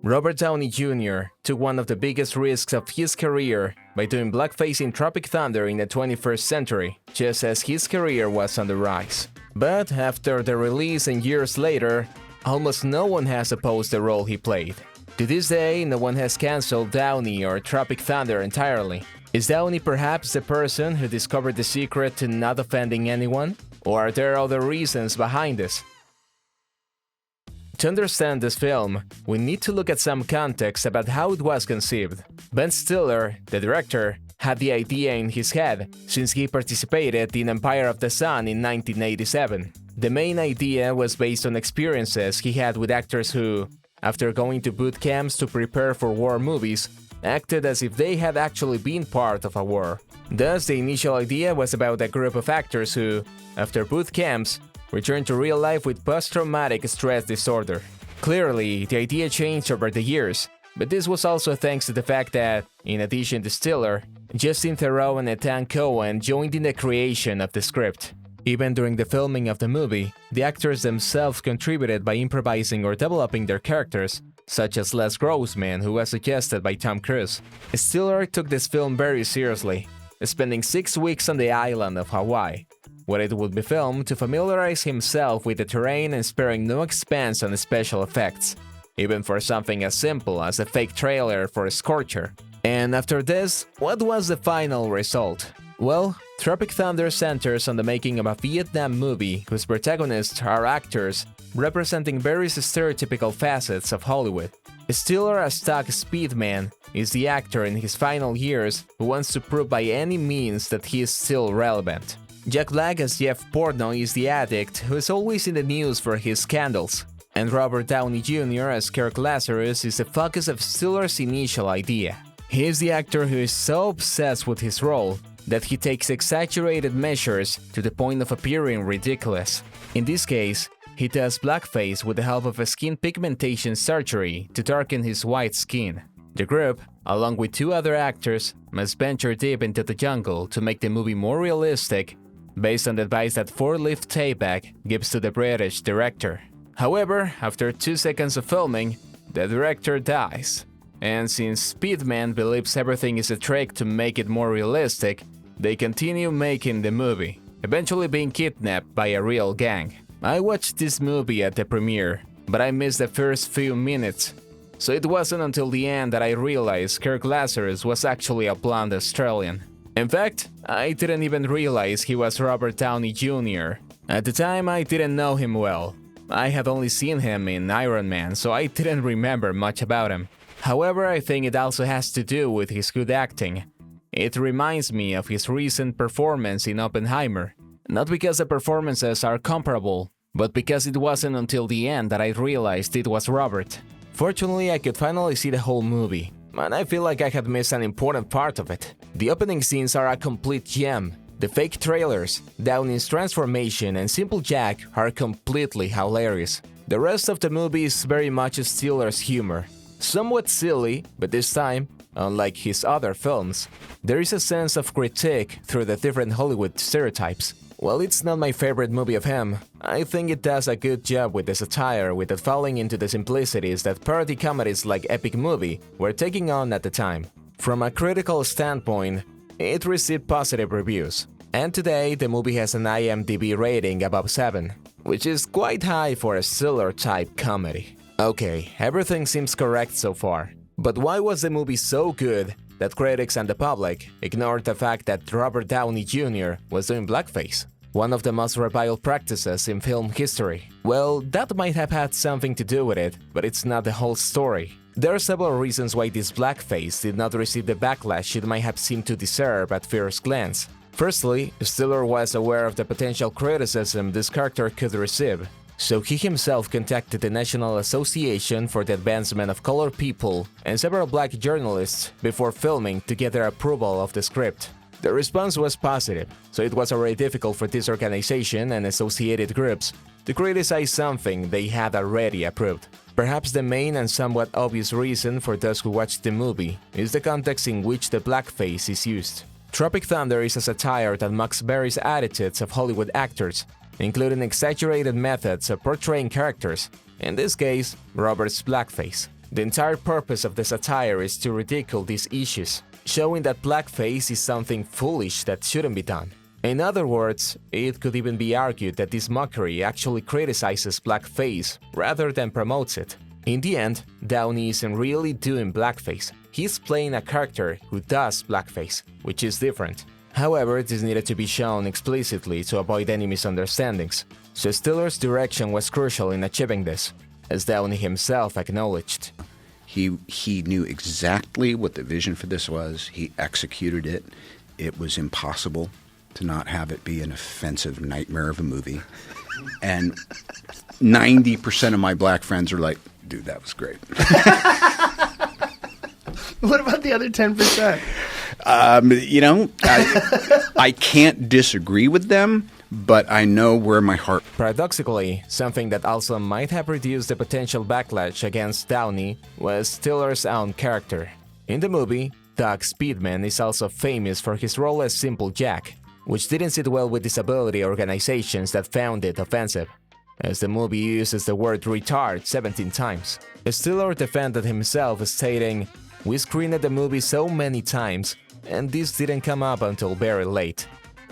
Robert Downey Jr. took one of the biggest risks of his career by doing blackface in Tropic Thunder in the 21st century, just as his career was on the rise. But after the release and years later, almost no one has opposed the role he played. To this day, no one has cancelled Downey or Tropic Thunder entirely. Is Downey perhaps the person who discovered the secret to not offending anyone? Or are there other reasons behind this? To understand this film, we need to look at some context about how it was conceived. Ben Stiller, the director, had the idea in his head since he participated in Empire of the Sun in 1987. The main idea was based on experiences he had with actors who, after going to boot camps to prepare for war movies, acted as if they had actually been part of a war. Thus, the initial idea was about a group of actors who, after boot camps, returned to real life with post-traumatic stress disorder. Clearly, the idea changed over the years, but this was also thanks to the fact that, in addition to Stiller, Justin Theroux and Ethan Cohen joined in the creation of the script. Even during the filming of the movie, the actors themselves contributed by improvising or developing their characters, such as Les Grossman, who was suggested by Tom Cruise. Stiller took this film very seriously, spending 6 weeks on the island of Hawaii, where it would be filmed to familiarize himself with the terrain and sparing no expense on special effects, even for something as simple as a fake trailer for a Scorcher. And after this, what was the final result? Well, Tropic Thunder centers on the making of a Vietnam movie whose protagonists are actors representing various stereotypical facets of Hollywood. Stiller as Doug Speedman is the actor in his final years who wants to prove by any means that he is still relevant. Jack Black as Jeff Portnoy is the addict who is always in the news for his scandals. And Robert Downey Jr. as Kirk Lazarus is the focus of Stiller's initial idea. He is the actor who is so obsessed with his role that he takes exaggerated measures to the point of appearing ridiculous. In this case, he does blackface with the help of a skin pigmentation surgery to darken his white skin. The group, along with 2 other actors, must venture deep into the jungle to make the movie more realistic, based on the advice that 4-Leaf Tayback gives to the British director. However, after 2 seconds of filming, the director dies. And since Speedman believes everything is a trick to make it more realistic, they continue making the movie, eventually being kidnapped by a real gang. I watched this movie at the premiere, but I missed the first few minutes, so it wasn't until the end that I realized Kirk Lazarus was actually a blonde Australian. In fact, I didn't even realize he was Robert Downey Jr. At the time, I didn't know him well. I had only seen him in Iron Man, so I didn't remember much about him. However, I think it also has to do with his good acting. It reminds me of his recent performance in Oppenheimer, not because the performances are comparable, but because it wasn't until the end that I realized it was Robert. Fortunately, I could finally see the whole movie, and I feel like I had missed an important part of it. The opening scenes are a complete gem. The fake trailers, Downey's transformation, and Simple Jack are completely hilarious. The rest of the movie is very much Stiller's humor. Somewhat silly, but this time, unlike his other films, there is a sense of critique through the different Hollywood stereotypes. While it's not my favorite movie of him, I think it does a good job with the satire without falling into the simplicities that parody comedies like Epic Movie were taking on at the time. From a critical standpoint, it received positive reviews, and today the movie has an IMDb rating above 7, which is quite high for a Stiller-type comedy. Okay, everything seems correct so far, but why was the movie so good that critics and the public ignored the fact that Robert Downey Jr. was doing blackface, one of the most reviled practices in film history? Well, that might have had something to do with it, but it's not the whole story. There are several reasons why this blackface did not receive the backlash it might have seemed to deserve at first glance. Firstly, Stiller was aware of the potential criticism this character could receive, so he himself contacted the National Association for the Advancement of Colored People and several black journalists before filming to get their approval of the script. The response was positive, so it was already difficult for this organization and associated groups to criticize something they had already approved. Perhaps the main and somewhat obvious reason for those who watched the movie is the context in which the blackface is used. Tropic Thunder is a satire that mocks various attitudes of Hollywood actors, including exaggerated methods of portraying characters, in this case, Robert's blackface. The entire purpose of the satire is to ridicule these issues, showing that blackface is something foolish that shouldn't be done. In other words, it could even be argued that this mockery actually criticizes blackface rather than promotes it. In the end, Downey isn't really doing blackface. He's playing a character who does blackface, which is different. However, this needed to be shown explicitly to avoid any misunderstandings, so Stiller's direction was crucial in achieving this, as Downey himself acknowledged. He knew exactly what the vision for this was. He executed it. It was impossible to not have it be an offensive nightmare of a movie. And 90% of my black friends are like, dude, that was great. What about the other 10%? I can't disagree with them, but I know where my heart... Paradoxically, something that also might have reduced the potential backlash against Downey was Stiller's own character. In the movie, Doug Speedman is also famous for his role as Simple Jack, which didn't sit well with disability organizations that found it offensive, as the movie uses the word retard 17 times. Stiller defended himself, stating, "We screened the movie so many times, and this didn't come up until very late."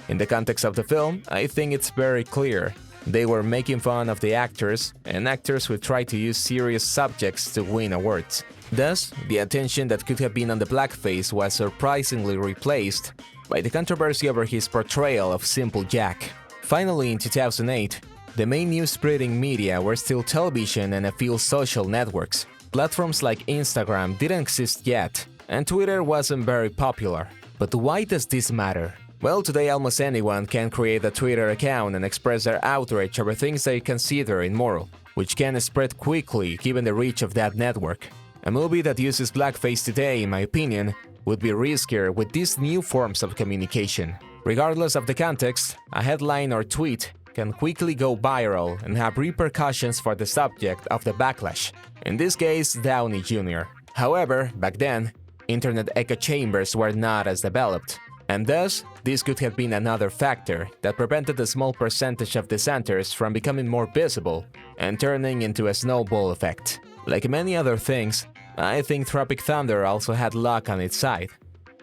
In the context of the film, I think it's very clear. They were making fun of the actors, and actors who try to use serious subjects to win awards. Thus, the attention that could have been on the blackface was surprisingly replaced by the controversy over his portrayal of Simple Jack. Finally, in 2008, the main news-spreading media were still television and a few social networks. Platforms like Instagram didn't exist yet, and Twitter wasn't very popular. But why does this matter? Well, today almost anyone can create a Twitter account and express their outrage over things they consider immoral, which can spread quickly given the reach of that network. A movie that uses blackface today, in my opinion, would be riskier with these new forms of communication. Regardless of the context, a headline or tweet can quickly go viral and have repercussions for the subject of the backlash, in this case, Downey Jr. However, back then, internet echo chambers were not as developed, and thus, this could have been another factor that prevented a small percentage of dissenters from becoming more visible and turning into a snowball effect. Like many other things, I think Tropic Thunder also had luck on its side.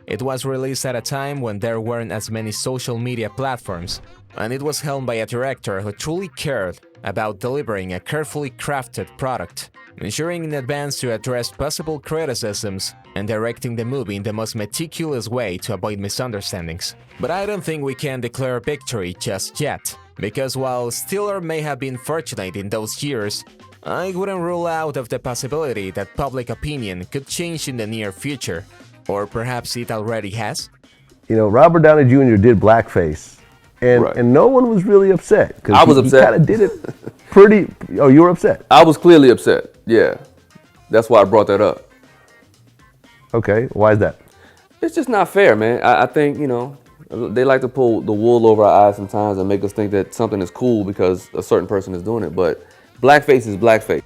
It was released at a time when there weren't as many social media platforms, and it was helmed by a director who truly cared about delivering a carefully crafted product, ensuring in advance to address possible criticisms and directing the movie in the most meticulous way to avoid misunderstandings. But I don't think we can declare victory just yet, because while Stiller may have been fortunate in those years, I wouldn't rule out of the possibility that public opinion could change in the near future. Or perhaps it already has? You know, Robert Downey Jr. did blackface, and no one was really upset. I was upset. He kind of did it pretty... Oh, you were upset? I was clearly upset, yeah. That's why I brought that up. Okay, why is that? It's just not fair, man. I think, you know, they like to pull the wool over our eyes sometimes and make us think that something is cool because a certain person is doing it, but blackface is blackface.